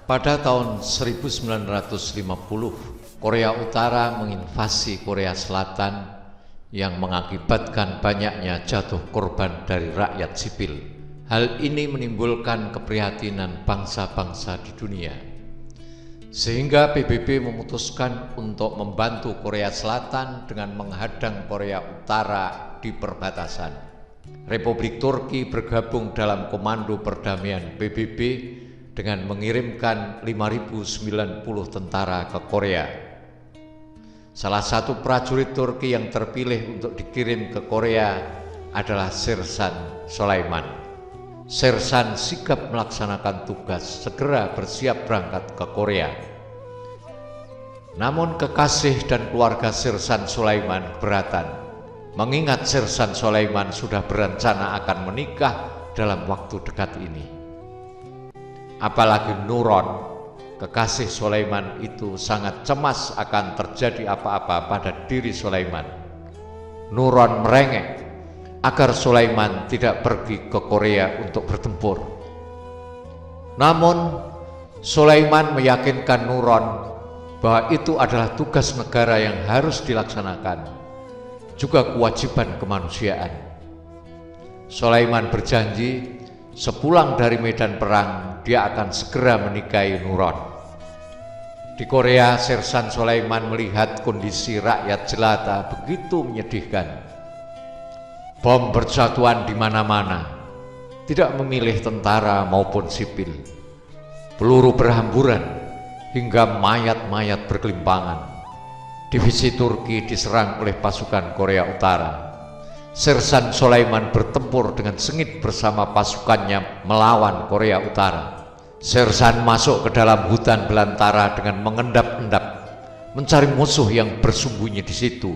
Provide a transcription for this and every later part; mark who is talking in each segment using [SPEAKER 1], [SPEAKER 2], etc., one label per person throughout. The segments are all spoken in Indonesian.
[SPEAKER 1] Pada tahun 1950, Korea Utara menginvasi Korea Selatan yang mengakibatkan banyaknya jatuh korban dari rakyat sipil. Hal ini menimbulkan keprihatinan bangsa-bangsa di dunia, sehingga PBB memutuskan untuk membantu Korea Selatan dengan menghadang Korea Utara di perbatasan. Republik Turki bergabung dalam Komando Perdamaian PBB dengan mengirimkan 5.090 tentara ke Korea. Salah satu prajurit Turki yang terpilih untuk dikirim ke Korea adalah Sersan Sulaiman. Sersan sigap melaksanakan tugas, segera bersiap berangkat ke Korea. Namun kekasih dan keluarga Sersan Sulaiman keberatan, mengingat Sersan Sulaiman sudah berencana akan menikah dalam waktu dekat ini. Apalagi Nuron, kekasih Sulaiman itu sangat cemas akan terjadi apa-apa pada diri Sulaiman. Nuron merengek agar Sulaiman tidak pergi ke Korea untuk bertempur. Namun Sulaiman meyakinkan Nuron bahwa itu adalah tugas negara yang harus dilaksanakan, juga kewajiban kemanusiaan. Sulaiman berjanji sepulang dari medan perang dia akan segera menikahi Nuron. Di Korea, Sersan Sulaiman melihat kondisi rakyat jelata begitu menyedihkan. Bom berjatuhan di mana-mana, tidak memilih tentara maupun sipil. Peluru berhamburan hingga mayat-mayat berkelimpangan. Divisi Turki diserang oleh pasukan Korea Utara. Sersan Sulaiman bertempur dengan sengit bersama pasukannya melawan Korea Utara. Sersan masuk ke dalam hutan belantara dengan mengendap-endap, mencari musuh yang bersembunyi di situ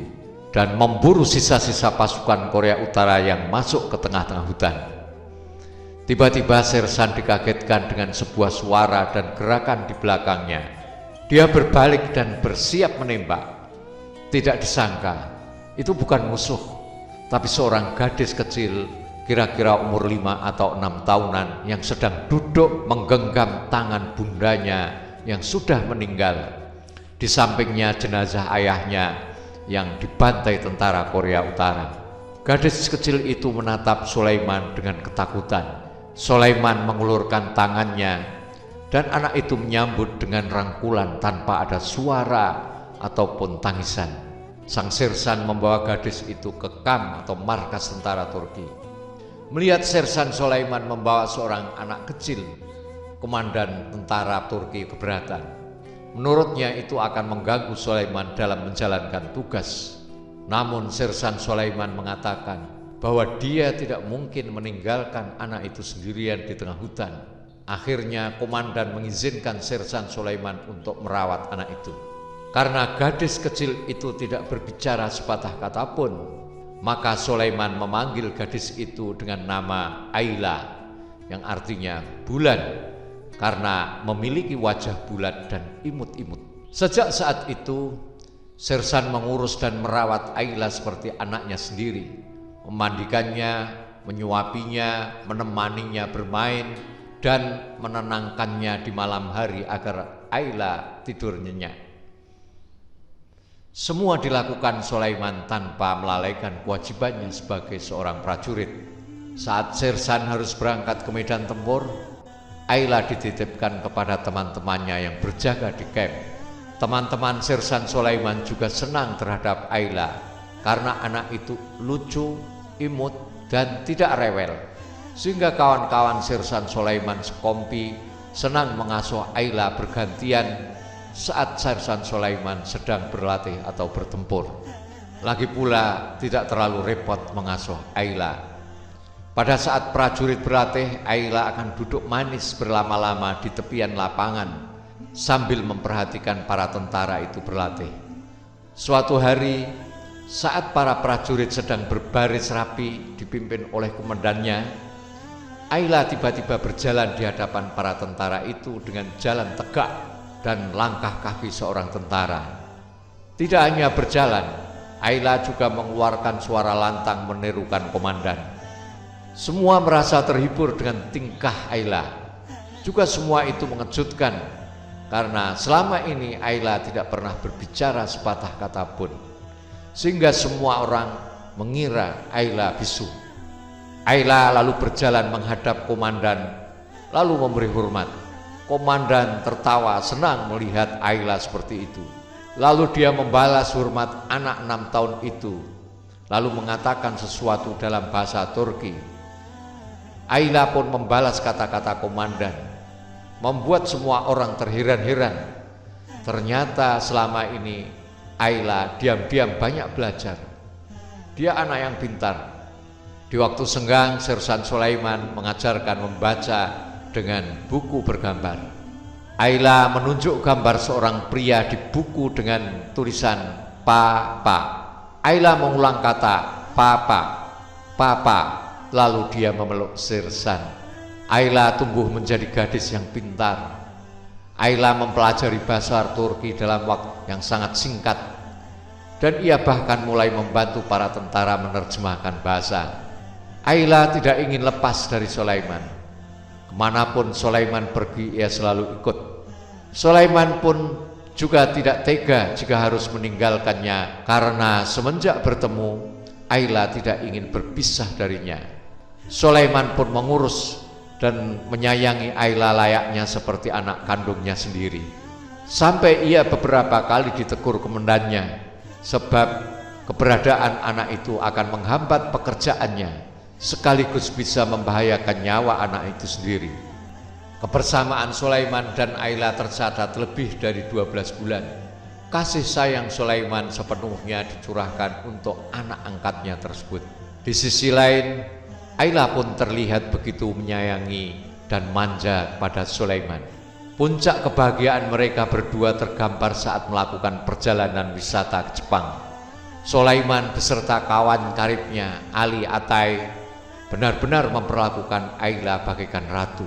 [SPEAKER 1] dan memburu sisa-sisa pasukan Korea Utara yang masuk ke tengah-tengah hutan. Tiba-tiba Sersan dikagetkan dengan sebuah suara dan gerakan di belakangnya. Dia berbalik dan bersiap menembak. Tidak disangka, itu bukan musuh, tapi seorang gadis kecil kira-kira umur 5 atau 6 tahunan yang sedang duduk menggenggam tangan bundanya yang sudah meninggal. Di sampingnya jenazah ayahnya yang dibantai tentara Korea Utara. Gadis kecil itu menatap Sulaiman dengan ketakutan. Sulaiman mengulurkan tangannya dan anak itu menyambut dengan rangkulan tanpa ada suara ataupun tangisan. Sang Sersan membawa gadis itu ke kamp atau markas tentara Turki. Melihat Sersan Sulaiman membawa seorang anak kecil, komandan tentara Turki keberatan. Menurutnya itu akan mengganggu Sulaiman dalam menjalankan tugas. Namun Sersan Sulaiman mengatakan bahwa dia tidak mungkin meninggalkan anak itu sendirian di tengah hutan. Akhirnya komandan mengizinkan Sersan Sulaiman untuk merawat anak itu. Karena gadis kecil itu tidak berbicara sepatah kata pun, maka Sulaiman memanggil gadis itu dengan nama Ayla, yang artinya bulan, karena memiliki wajah bulat dan imut-imut. Sejak saat itu, Sersan mengurus dan merawat Ayla seperti anaknya sendiri, memandikannya, menyuapinya, menemaninya bermain, dan menenangkannya di malam hari agar Ayla tidur nyenyak. Semua dilakukan Sulaiman tanpa melalaikan kewajibannya sebagai seorang prajurit. Saat Sersan harus berangkat ke medan tempur, Ayla dititipkan kepada teman-temannya yang berjaga di kamp. Teman-teman Sersan Sulaiman juga senang terhadap Ayla karena anak itu lucu, imut, dan tidak rewel, sehingga kawan-kawan Sersan Sulaiman sekompi senang mengasuh Ayla bergantian saat Sersan Sulaiman sedang berlatih atau bertempur. Lagi pula tidak terlalu repot mengasuh Ayla. Pada saat prajurit berlatih, Ayla akan duduk manis berlama-lama di tepian lapangan sambil memperhatikan para tentara itu berlatih. Suatu hari, saat para prajurit sedang berbaris rapi dipimpin oleh komandannya, Ayla tiba-tiba berjalan di hadapan para tentara itu dengan jalan tegak dan langkah kaki seorang tentara. Tidak hanya berjalan, Ayla juga mengeluarkan suara lantang menirukan komandan. Semua merasa terhibur dengan tingkah Ayla. Juga semua itu mengejutkan karena selama ini Ayla tidak pernah berbicara sepatah kata pun, sehingga semua orang mengira Ayla bisu. Ayla lalu berjalan menghadap komandan, lalu memberi hormat. Komandan tertawa senang melihat Ayla seperti itu. Lalu dia membalas hormat anak 6 tahun itu, lalu mengatakan sesuatu dalam bahasa Turki. Ayla pun membalas kata-kata komandan, membuat semua orang terheran-heran. Ternyata selama ini Ayla diam-diam banyak belajar. Dia anak yang pintar. Di waktu senggang, Sersan Sulaiman mengajarkan membaca dengan buku bergambar. Ayla menunjuk gambar seorang pria di buku dengan tulisan papa. Ayla mengulang kata papa, papa, lalu dia memeluk Sersan. Ayla tumbuh menjadi gadis yang pintar. Ayla mempelajari bahasa Turki dalam waktu yang sangat singkat, dan ia bahkan mulai membantu para tentara menerjemahkan bahasa. Ayla tidak ingin lepas dari Sulaiman. Kemanapun Sulaiman pergi, ia selalu ikut. Sulaiman pun juga tidak tega jika harus meninggalkannya, karena semenjak bertemu, Ayla tidak ingin berpisah darinya. Sulaiman pun mengurus dan menyayangi Ayla layaknya seperti anak kandungnya sendiri. Sampai ia beberapa kali ditegur komandannya, sebab keberadaan anak itu akan menghambat pekerjaannya, sekaligus bisa membahayakan nyawa anak itu sendiri. Kebersamaan Sulaiman dan Ayla tercatat lebih dari 12 bulan. Kasih sayang Sulaiman sepenuhnya dicurahkan untuk anak angkatnya tersebut. Di sisi lain, Ayla pun terlihat begitu menyayangi dan manja pada Sulaiman. Puncak kebahagiaan mereka berdua tergambar saat melakukan perjalanan wisata ke Jepang. Sulaiman beserta kawan karibnya Ali Atay benar-benar memperlakukan Ayla bagaikan ratu.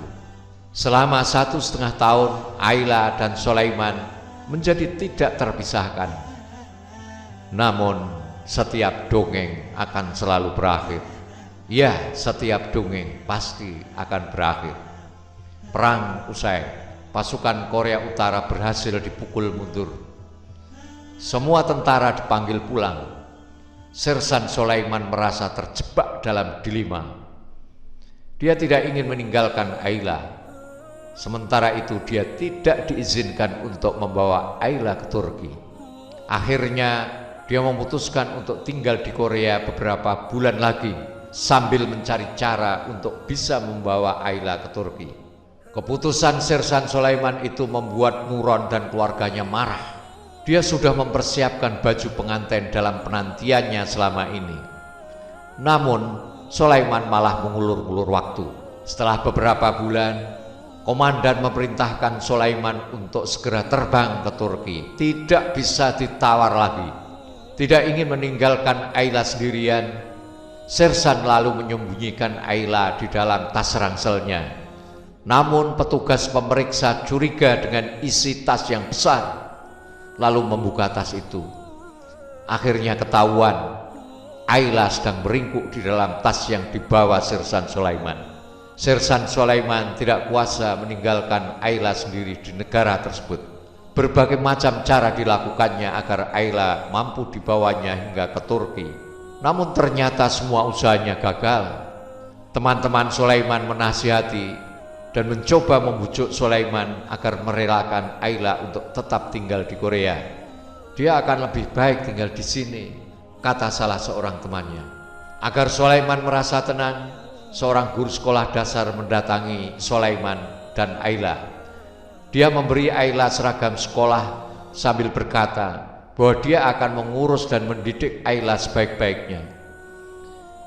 [SPEAKER 1] Selama 1,5 tahun, Ayla dan Sulaiman menjadi tidak terpisahkan. Namun, setiap dongeng akan selalu berakhir. Ya, setiap dongeng pasti akan berakhir. Perang usai, pasukan Korea Utara berhasil dipukul mundur. Semua tentara dipanggil pulang. Sersan Sulaiman merasa terjebak dalam dilema. Dia tidak ingin meninggalkan Ayla. Sementara itu dia tidak diizinkan untuk membawa Ayla ke Turki. Akhirnya dia memutuskan untuk tinggal di Korea beberapa bulan lagi, sambil mencari cara untuk bisa membawa Ayla ke Turki. Keputusan Sersan Sulaiman itu membuat Nuron dan keluarganya marah. Dia sudah mempersiapkan baju pengantin dalam penantiannya selama ini. Namun Sulaiman malah mengulur-ulur waktu. Setelah beberapa bulan, komandan memerintahkan Sulaiman untuk segera terbang ke Turki. Tidak bisa ditawar lagi. Tidak ingin meninggalkan Ayla sendirian, Sersan lalu menyembunyikan Ayla di dalam tas ranselnya. Namun petugas pemeriksa curiga dengan isi tas yang besar, lalu membuka tas itu. Akhirnya ketahuan Ayla sedang meringkuk di dalam tas yang dibawa Sersan Sulaiman. Sersan Sulaiman tidak kuasa meninggalkan Ayla sendiri di negara tersebut. Berbagai macam cara dilakukannya agar Ayla mampu dibawanya hingga ke Turki. Namun ternyata semua usahanya gagal. Teman-teman Sulaiman menasihati dan mencoba membujuk Sulaiman agar merelakan Ayla untuk tetap tinggal di Korea. Dia akan lebih baik tinggal di sini, kata salah seorang temannya. Agar Sulaiman merasa tenang, seorang guru sekolah dasar mendatangi Sulaiman dan Ayla. Dia memberi Ayla seragam sekolah sambil berkata bahwa dia akan mengurus dan mendidik Ayla sebaik-baiknya.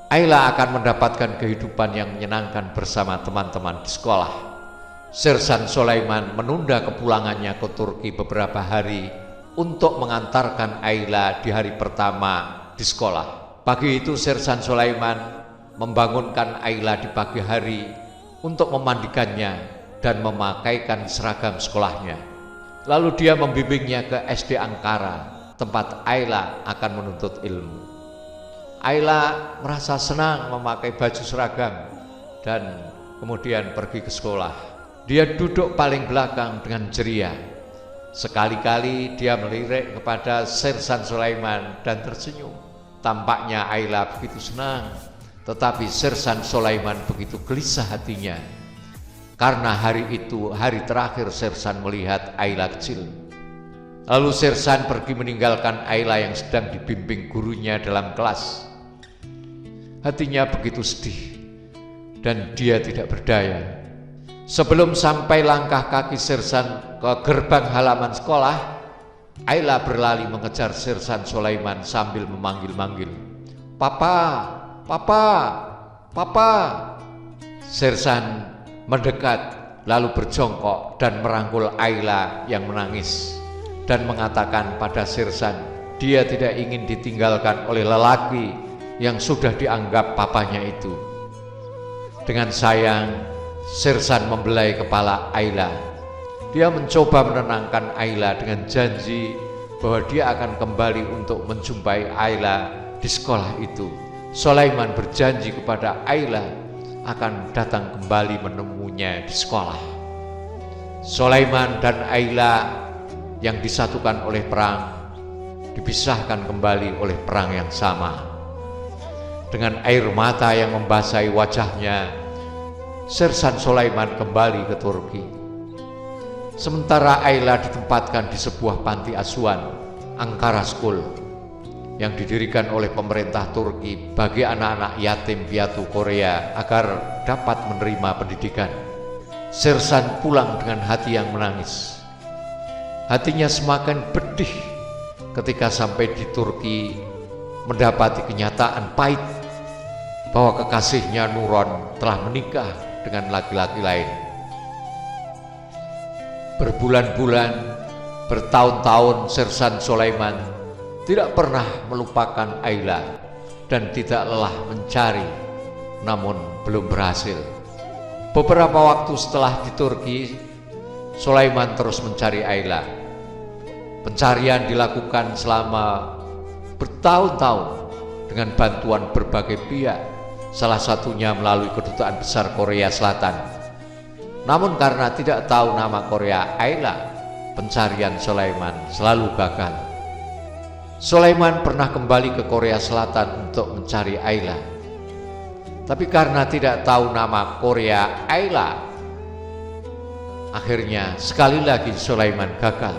[SPEAKER 1] Ayla akan mendapatkan kehidupan yang menyenangkan bersama teman-teman di sekolah. Sersan Sulaiman menunda kepulangannya ke Turki beberapa hari untuk mengantarkan Ayla di hari pertama di sekolah. Pagi itu Sersan Sulaiman membangunkan Ayla di pagi hari untuk memandikannya dan memakaikan seragam sekolahnya. Lalu dia membimbingnya ke SD Ankara, tempat Ayla akan menuntut ilmu. Ayla merasa senang memakai baju seragam dan kemudian pergi ke sekolah. Dia duduk paling belakang dengan ceria. Sekali-kali dia melirik kepada Sersan Sulaiman dan tersenyum. Tampaknya Ayla begitu senang, tetapi Sersan Sulaiman begitu gelisah hatinya. Karena hari itu hari terakhir Sersan melihat Ayla kecil. Lalu Sersan pergi meninggalkan Ayla yang sedang dibimbing gurunya dalam kelas. Hatinya begitu sedih dan dia tidak berdaya. Sebelum sampai langkah kaki Sersan ke gerbang halaman sekolah, Ayla berlari mengejar Sersan Sulaiman sambil memanggil-manggil, "Papa, Papa, Papa." Sersan mendekat lalu berjongkok dan merangkul Ayla yang menangis dan mengatakan pada Sersan, dia tidak ingin ditinggalkan oleh lelaki yang sudah dianggap papanya itu. Dengan sayang, Sersan membelai kepala Ayla. Dia mencoba menenangkan Ayla dengan janji bahwa dia akan kembali untuk menjumpai Ayla di sekolah itu. Sulaiman berjanji kepada Ayla akan datang kembali menemuinya di sekolah. Sulaiman dan Ayla yang disatukan oleh perang dipisahkan kembali oleh perang yang sama. Dengan air mata yang membasahi wajahnya, Sersan Sulaiman kembali ke Turki. Sementara Ayla ditempatkan di sebuah panti asuhan, Ankara School, yang didirikan oleh pemerintah Turki bagi anak-anak yatim piatu Korea agar dapat menerima pendidikan. Sersan pulang dengan hati yang menangis. Hatinya semakin pedih ketika sampai di Turki mendapati kenyataan pahit bahwa kekasihnya Nuron telah menikah dengan laki-laki lain. Berbulan-bulan, bertahun-tahun Sersan Sulaiman tidak pernah melupakan Ayla dan tidak lelah mencari, namun belum berhasil. Beberapa waktu setelah di Turki, Sulaiman terus mencari Ayla. Pencarian dilakukan selama bertahun-tahun dengan bantuan berbagai pihak, salah satunya melalui Kedutaan Besar Korea Selatan. Namun karena tidak tahu nama Korea Ayla, pencarian Sulaiman selalu gagal. Sulaiman pernah kembali ke Korea Selatan untuk mencari Ayla. Tapi karena tidak tahu nama Korea Ayla, akhirnya sekali lagi Sulaiman gagal.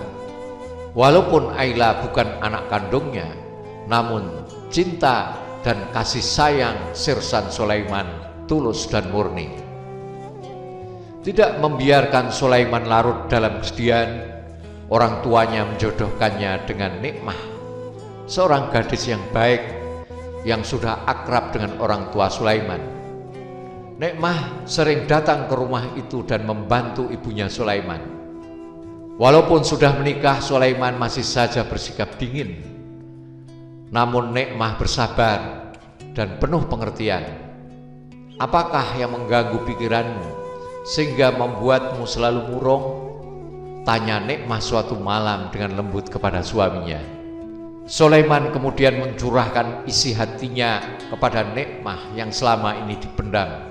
[SPEAKER 1] Walaupun Ayla bukan anak kandungnya, namun cinta dan kasih sayang Sersan Sulaiman tulus dan murni. Tidak membiarkan Sulaiman larut dalam kesedihan, orang tuanya menjodohkannya dengan Nikmah, seorang gadis yang baik yang sudah akrab dengan orang tua Sulaiman. Nikmah sering datang ke rumah itu dan membantu ibunya Sulaiman. Walaupun sudah menikah, Sulaiman masih saja bersikap dingin. Namun Nikmah bersabar dan penuh pengertian. Apakah yang mengganggu pikiranmu sehingga membuatmu selalu murung? Tanya Nikmah suatu malam dengan lembut kepada suaminya. Sulaiman kemudian mencurahkan isi hatinya kepada Nikmah yang selama ini dipendam.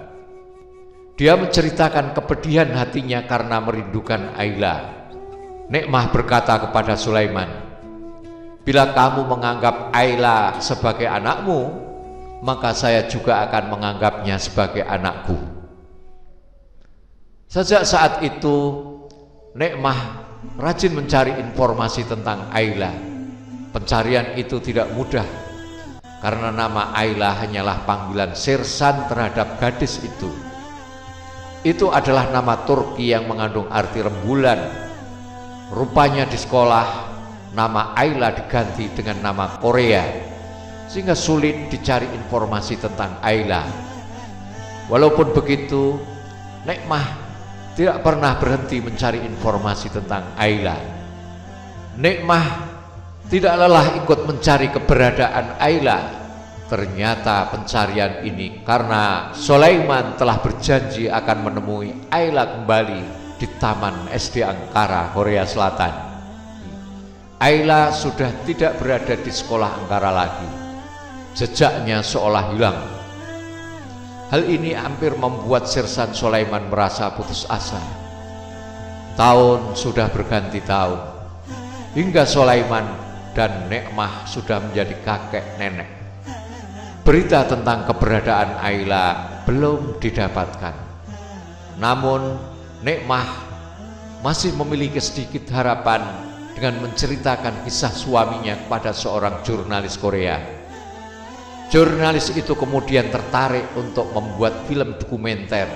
[SPEAKER 1] Dia menceritakan kepedihan hatinya karena merindukan Ayla. Nikmah berkata kepada Sulaiman, "Bila kamu menganggap Ayla sebagai anakmu, maka saya juga akan menganggapnya sebagai anakku." Sejak saat itu, Nikmah rajin mencari informasi tentang Ayla. Pencarian itu tidak mudah, karena nama Ayla hanyalah panggilan Sersan terhadap gadis itu. Itu adalah nama Turki yang mengandung arti rembulan. Rupanya di sekolah, nama Ayla diganti dengan nama Korea, sehingga sulit dicari informasi tentang Ayla. Walaupun begitu, Nikmah tidak pernah berhenti mencari informasi tentang Ayla. Nikmah tidak lelah ikut mencari keberadaan Ayla. Ternyata pencarian ini karena Sulaiman telah berjanji akan menemui Ayla kembali di Taman SD Ankara, Korea Selatan. Ayla sudah tidak berada di sekolah Ankara lagi. Jejaknya seolah hilang. Hal ini hampir membuat Sersan Sulaiman merasa putus asa. Tahun sudah berganti tahun. hingga Sulaiman dan Nikmah sudah menjadi kakek nenek. Berita tentang keberadaan Ayla belum didapatkan. Namun Nikmah masih memiliki sedikit harapan dengan menceritakan kisah suaminya kepada seorang jurnalis Korea. Jurnalis itu kemudian tertarik untuk membuat film dokumenter,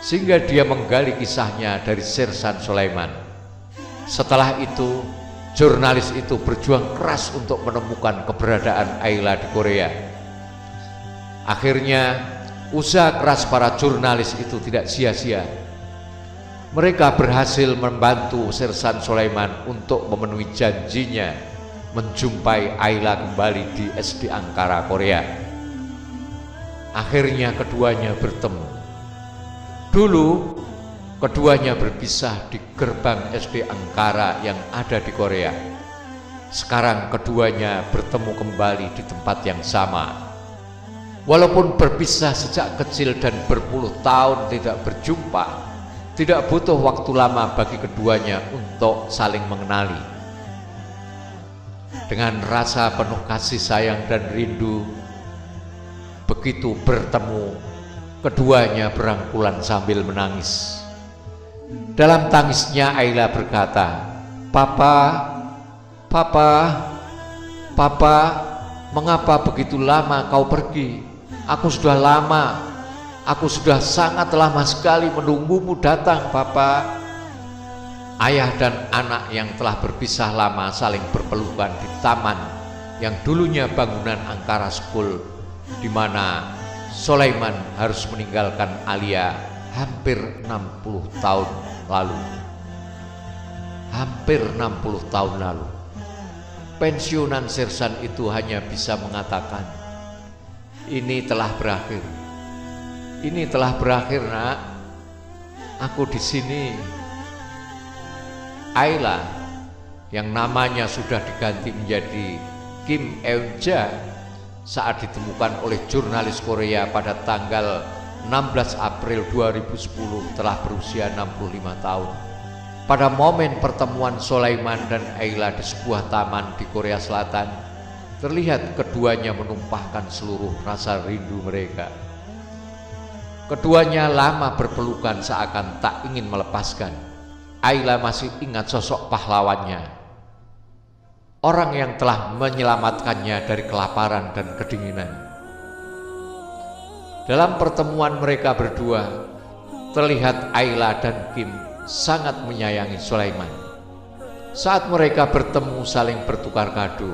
[SPEAKER 1] sehingga dia menggali kisahnya dari Sersan Sulaiman. Setelah itu, jurnalis itu berjuang keras untuk menemukan keberadaan Ayla di Korea. Akhirnya, usaha keras para jurnalis itu tidak sia-sia. Mereka berhasil membantu Sersan Sulaiman untuk memenuhi janjinya menjumpai Ayla kembali di SD Ankara, Korea. Akhirnya keduanya bertemu. Dulu keduanya berpisah di gerbang SD Ankara yang ada di Korea. Sekarang keduanya bertemu kembali di tempat yang sama. Walaupun berpisah sejak kecil dan berpuluh tahun tidak berjumpa, tidak butuh waktu lama bagi keduanya untuk saling mengenali. Dengan rasa penuh kasih sayang dan rindu, begitu bertemu, keduanya berangkulan sambil menangis. Dalam tangisnya Ayla berkata, Papa, mengapa begitu lama kau pergi? Aku sudah sangat lama sekali menunggumu datang, Papa." Ayah dan anak yang telah berpisah lama saling berpelukan di taman yang dulunya bangunan Ankara School, di mana Sulaiman harus meninggalkan Alia hampir 60 tahun lalu. Hampir 60 tahun lalu. Pensiunan Sersan itu hanya bisa mengatakan, "Ini telah berakhir. Ini telah berakhir, Nak. Aku di sini." Ayla yang namanya sudah diganti menjadi Kim Eun-ja saat ditemukan oleh jurnalis Korea pada tanggal 16 April 2010 telah berusia 65 tahun. Pada momen pertemuan Sulaiman dan Ayla di sebuah taman di Korea Selatan, terlihat keduanya menumpahkan seluruh rasa rindu mereka. Keduanya lama berpelukan seakan tak ingin melepaskan. Ayla masih ingat sosok pahlawannya, orang yang telah menyelamatkannya dari kelaparan dan kedinginan. Dalam pertemuan mereka berdua, terlihat Ayla dan Kim sangat menyayangi Sulaiman. Saat mereka bertemu saling bertukar kado.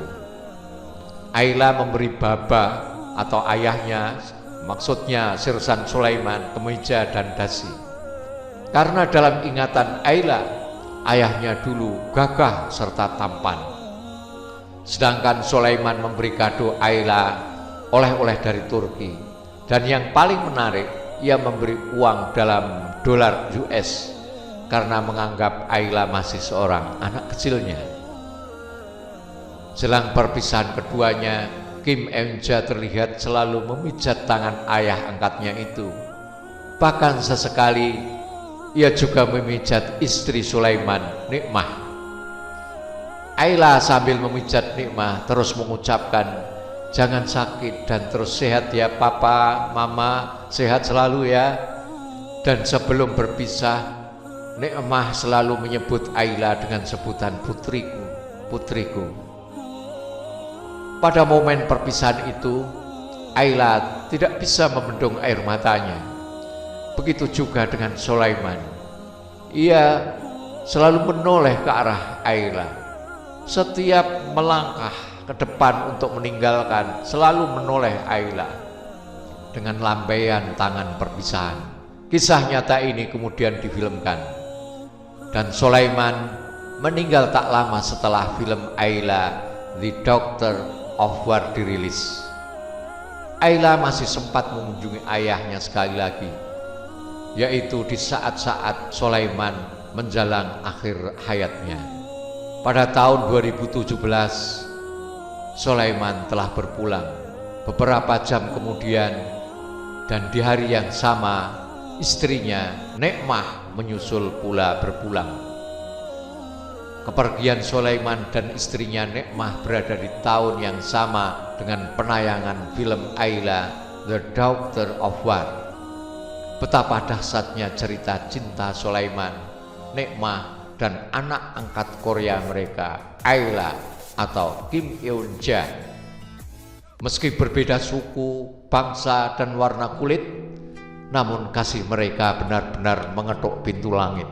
[SPEAKER 1] Ayla memberi baba atau ayahnya, maksudnya Sersan Sulaiman, kemeja dan dasi. Karena dalam ingatan Ayla, ayahnya dulu gagah serta tampan. Sedangkan Sulaiman memberi kado Ayla oleh-oleh dari Turki. Dan yang paling menarik, ia memberi uang dalam dolar US karena menganggap Ayla masih seorang anak kecilnya. Jelang perpisahan keduanya, Kim Eun-ja terlihat selalu memijat tangan ayah angkatnya itu. Bahkan sesekali ia juga memijat istri Sulaiman, Nikmah. Ayla sambil memijat Nikmah terus mengucapkan, "Jangan sakit dan terus sehat ya Papa, Mama, sehat selalu ya." Dan sebelum berpisah, Nikmah selalu menyebut Ayla dengan sebutan putriku, putriku. Pada momen perpisahan itu, Ayla tidak bisa membendung air matanya. Begitu juga dengan Sulaiman. Ia selalu menoleh ke arah Ayla. Setiap melangkah ke depan untuk meninggalkan, selalu menoleh Ayla dengan lambaian tangan perpisahan. Kisah nyata ini kemudian difilmkan, dan Sulaiman meninggal tak lama setelah film Ayla The Doctor of War dirilis. Ayla masih sempat mengunjungi ayahnya sekali lagi, yaitu di saat-saat Sulaiman menjelang akhir hayatnya. Pada tahun 2017, Sulaiman telah berpulang. Beberapa jam kemudian, dan di hari yang sama, istrinya Nikmah menyusul pula berpulang. Kepergian Sulaiman dan istrinya Nikmah berada di tahun yang sama dengan penayangan film Ayla, The Daughter of War. Betapa dahsyatnya cerita cinta Sulaiman, Nikmah, dan anak angkat Korea mereka, Ayla atau Kim Eun Ja. Meski berbeda suku, bangsa, dan warna kulit, namun kasih mereka benar-benar mengetuk pintu langit.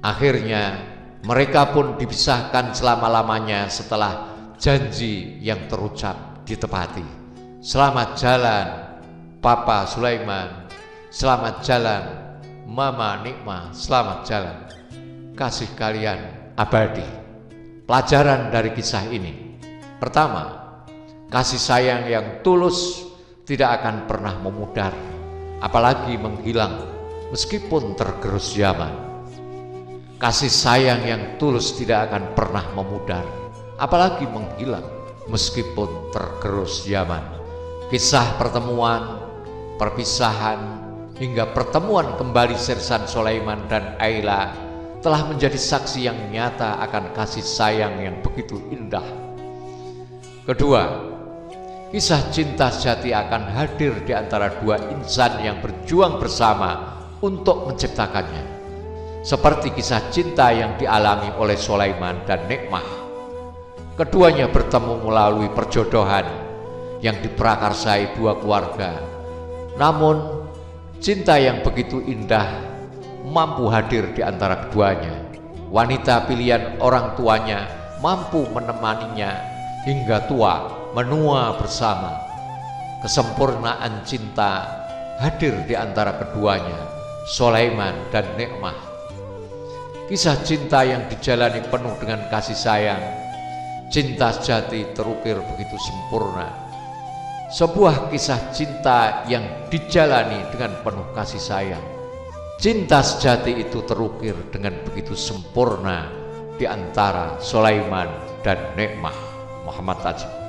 [SPEAKER 1] Akhirnya mereka pun dipisahkan selama-lamanya setelah janji yang terucap ditepati. Selamat jalan Papa Sulaiman, selamat jalan Mama Nikmah, selamat jalan. Kasih kalian abadi. Pelajaran dari kisah ini: pertama, kasih sayang yang tulus tidak akan pernah memudar, apalagi menghilang meskipun tergerus zaman. Kasih sayang yang tulus tidak akan pernah memudar, apalagi menghilang meskipun tergerus zaman. Kisah pertemuan, perpisahan, hingga pertemuan kembali Sersan Sulaiman dan Ayla telah menjadi saksi yang nyata akan kasih sayang yang begitu indah. Kedua, kisah cinta sejati akan hadir di antara dua insan yang berjuang bersama untuk menciptakannya. Seperti kisah cinta yang dialami oleh Sulaiman dan Nikmah. Keduanya bertemu melalui perjodohan yang diprakarsai dua keluarga. Namun, cinta yang begitu indah mampu hadir di antara keduanya. Wanita pilihan orang tuanya mampu menemaninya hingga tua menua bersama. Kesempurnaan cinta hadir di antara keduanya, Sulaiman dan Nikmah. Kisah cinta yang dijalani penuh dengan kasih sayang. Cinta sejati terukir begitu sempurna. Sebuah kisah cinta yang dijalani dengan penuh kasih sayang. Cinta sejati itu terukir dengan begitu sempurna di antara Sulaiman dan Nikmah. Muhammad Tajib.